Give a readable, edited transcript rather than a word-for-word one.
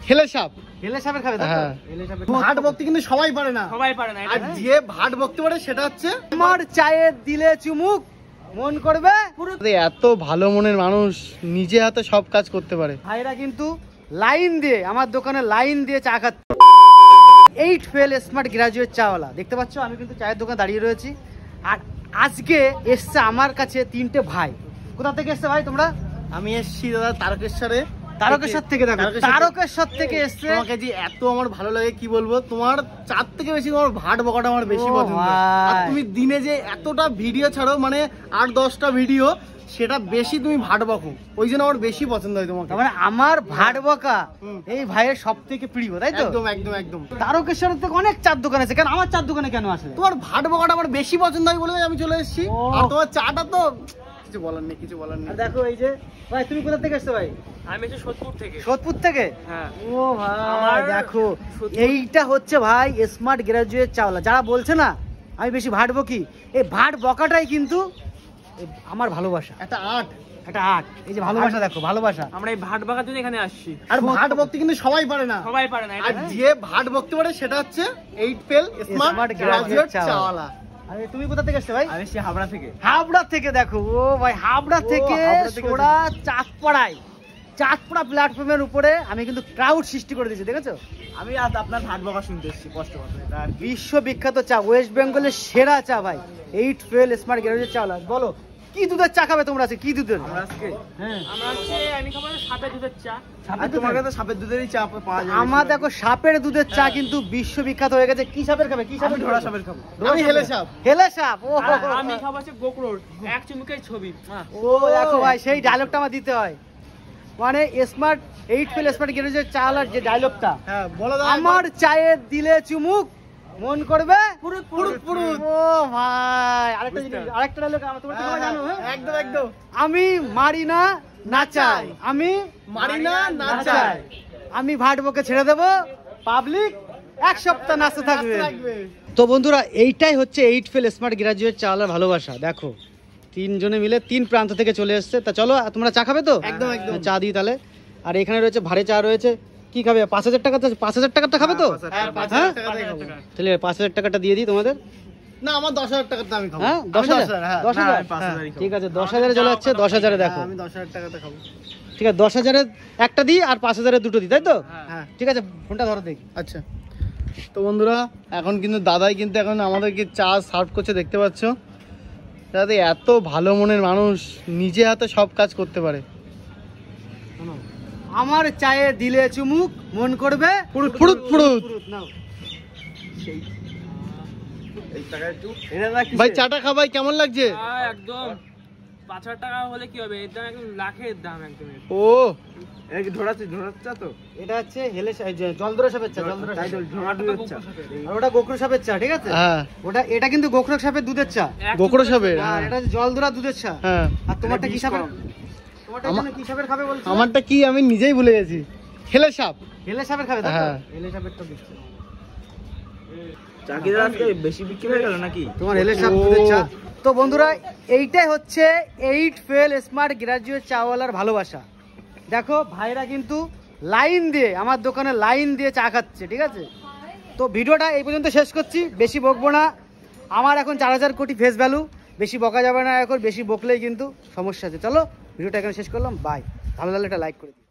হেলে সাপ। হেলে সাপের খাবে? হ্যাঁ। হেলে সাপের ভাট বকতে কিন্তু সবাই পারে না, সবাই পারে না। আর যে ভাট বকতে পারে সেটা হচ্ছে আমার চায়ে দিলে চুমুক মন করবে। এত ভালো মনের মানুষ, নিজে হাতে সব কাজ করতে পারে। ভাইরা কিন্তু লাইন দিয়ে আমার দোকানে লাইন দিয়ে চা খাচ্ছে। 8 ফেল স্মার্ট গ্রাজুয়েট চাওয়ালা দেখতে পাচ্ছ, আমি কিন্তু চায়ের দোকানে দাঁড়িয়ে রয়েছি। আর আজকে এসছে আমার কাছে 3টে ভাই। কোথা থেকে এসছে ভাই তোমরা? আমি এসছি দাদা তারকেশ্বরে। তারকেশ্বর থেকে। দেখো তারকেশ্বর থেকে এসছে। তোমাকে যে এত আমার ভালো লাগে কি বলবো, তোমার চার থেকে বেশি তোমার ভাট বকাটা আমার বেশি পছন্দ। আর তুমি দিনে যে এতটা ভিডিও ছাড়ো, মানে 8-10টা ভিডিও, সেটা বেশি তুমি ভাট বকো, ওই জন্য আমার বেশি পছন্দ হয় তোমাকে। মানে আমার ভাট বকা এই ভাইয়ের সব থেকে প্রিয়, তাই তো? একদম একদম একদম। তারকেশ্বরের থেকে অনেক চার দোকান আছে, কেন আমার চার দোকানে কেন আসলে? তোমার ভাট বকাটা আমার বেশি পছন্দ হয় বলে আমি চলে এসেছি। আর তোমার চাটা তো কিছু বলার নেই, কিছু বলার নেই। দেখো এই যে ভাই, তুমি কোথা থেকে এসছো ভাই? আমি এসে সোদপুর থেকে। সোদপুর থেকে? হ্যাঁ। ও ভাই দেখো, এইটা হচ্ছে ভাই স্মার্ট গ্রাজুয়েট চাওলা। যারা বলছে না আমি বেশি ভাট বকি, এই ভাট বকাটাই কিন্তু আমার ভালোবাসা। একটা আর্ট, একটা আর্ট। এই যে ভালোবাসা, দেখো ভালোবাসা। আমরা এই ভাট বাগার জন্য এখানে আসছি। আর ভাট বকতে কিন্তু সবাই পারে না, সবাই পারে না। আর যে ভাট বকতে পারে সেটা হচ্ছে 8 ফেল স্মার্ট গ্রাজুয়েট চাওয়ালা। আরে তুমি কোথা থেকে এসছো ভাই? আমি এসছি হাবড়া থেকে। হাবড়া থেকে। দেখো ও ভাই, হাবড়া থেকে সোড়া চাঁদপাড়ায়, চাঁদপাড়া প্ল্যাটফর্মের উপরে আমি কিন্তু ক্রাউড সৃষ্টি করে দিয়েছি, দেখেছো? আমি আজ আপনার ভাট বাগা শুনতে এসেছি কষ্ট করে। আর বিশ্ববিখ্যাত চা, ওয়েস্ট বেঙ্গলের সেরা চা ভাই, 8 ফেল স্মার্ট গ্রাজুয়েট চাওলা। বলো কি দুধের চা খাবে তোমরা? আছে কি দুধের? আমরা আজকে হ্যাঁ, আমরা হচ্ছে আমি খাবো সাপের দুধের চা। সাপের তোমার দুধের? কাছে সাপের দুধেরই চা পাওয়া যায়। আমার দেখো সাপের দুধের চা কিন্তু বিশ্ববিখ্যাত হয়ে গেছে। কি সাপের খাবে? কি সাপের? ধরা সাপের খাবো। আমি হেলে সাপ। হেলে সাপ। ও আমি খাবো হচ্ছে গোকরোর এক চুমুকের ছবি। ও দেখো ভাই, সেই ডায়লগটা আমার দিতে হয়। মানে স্মার্ট 8 ফেল স্মার্ট গ্রাজুয়েট চাওয়ালার যে ডায়লগটা, হ্যাঁ বলো দাদা। আমার চায়ে দিলে চুমুক মন করবে পুরুত পুরুত পুরুত। ও ভাই, আরেকটা ডায়লগ আমার, তোমরা কি জানো? হ্যাঁ একদম একদম। আমি মারি না নাচাই, আমি মারি না নাচাই, আমি ভাট বকে ছেড়ে দেব, পাবলিক 1 সপ্তাহ নাচতে থাকবে। তো বন্ধুরা, এইটাই হচ্ছে 8 ফেল স্মার্ট গ্রাজুয়েট চাওয়ালার ভালোবাসা। দেখো 3 জনে মিলে 3 প্রান্ত থেকে চলে এসছে। তা চলো, তোমরা চা খাবে তো? একদম একদম। চা দিই তাহলে। আর এখানে রয়েছে ভারে চা রয়েছে। কি খাবে? 5000 টাকা, 5000 টাকাটা খাবে তো? হ্যাঁ, 5000 টাকাটাই খাবো। তাহলে 5000 টাকাটা দিয়ে দিই তোমাদের। না, আমার 10,000 টাকাটা আমি খাবো। হ্যাঁ, আমি 10,000? হ্যাঁ। 10,000? আমি 5,000 ঠিক আছে, 10,000 চলে যাচ্ছে। 10,000 দেখো। হ্যাঁ, আমি 10,000 টাকাটা খাবো। ঠিক আছে, 10,000 একটা দিই আর 5,000 দুটো দিই, তাই তো? হ্যাঁ ঠিক আছে, ফোনটা ধরো দেখি। আচ্ছা। তো বন্ধুরা, এখন কিন্তু দাদাই কিন্তু এখন আমাদেরকে চা সার্ভ করছে, দেখতে পাচ্ছ। দাদা এত ভালো মনের মানুষ, নিজে হাতে সব কাজ করতে পারে। আমার চায়ে দিলে চুমুক মন করবে ফুরুত ফুরুত ফুরুত। নাও। ভাই চাটা খাবাই কেমন লাগছে? একদম 5,000 টাকা হলে কি হবে? এর দাম একদম লাখের দাম একদম। ও ধরাচ্ছা তো? এটা হচ্ছে হেলে জলদরা সাপের চা, জলদরা সাপের। আর ওটা গোকরো সাপের চা, ঠিক আছে? হ্যাঁ, এটা কিন্তু গোকরো সাপের দুধের চা। গোকরো সাপের। আর এটা হচ্ছে জলদরা দুধের চা। হ্যাঁ, আর তোমারটা কি সাপের? তোমারটা যেন কি সাপের খাবে বলছো? আমারটা কি আমি নিজেই ভুলে গেছি। হেলে সাপ। হেলে সাপের খাবে, তাই তো? হ্যাঁ। হেলে সাপের তো দিচ্ছে। চা কি আজকে বেশি বিক্রি হয়ে গেল নাকি? তোমার হেলে সাপ দুধের চা। তো বন্ধুরা, এইটাই হচ্ছে 8 ফেল স্মার্ট গ্রাজুয়েট চাওয়ালার ভালোবাসা। দেখো ভাইরা কিন্তু লাইন দিয়ে আমার দোকানে লাইন দিয়ে চা খাচ্ছে, ঠিক আছে? তো ভিডিওটা এই পর্যন্ত শেষ করছি, বেশি বকবো না। আমার এখন 4,000 কোটি ফেস ভ্যালু, বেশি বকা যাবে না এখন। বেশি বকলেই কিন্তু সমস্যা আছে। চলো ভিডিওটা এখানে শেষ করলাম, বাই। ভালো লাগলে একটা লাইক করে দিই।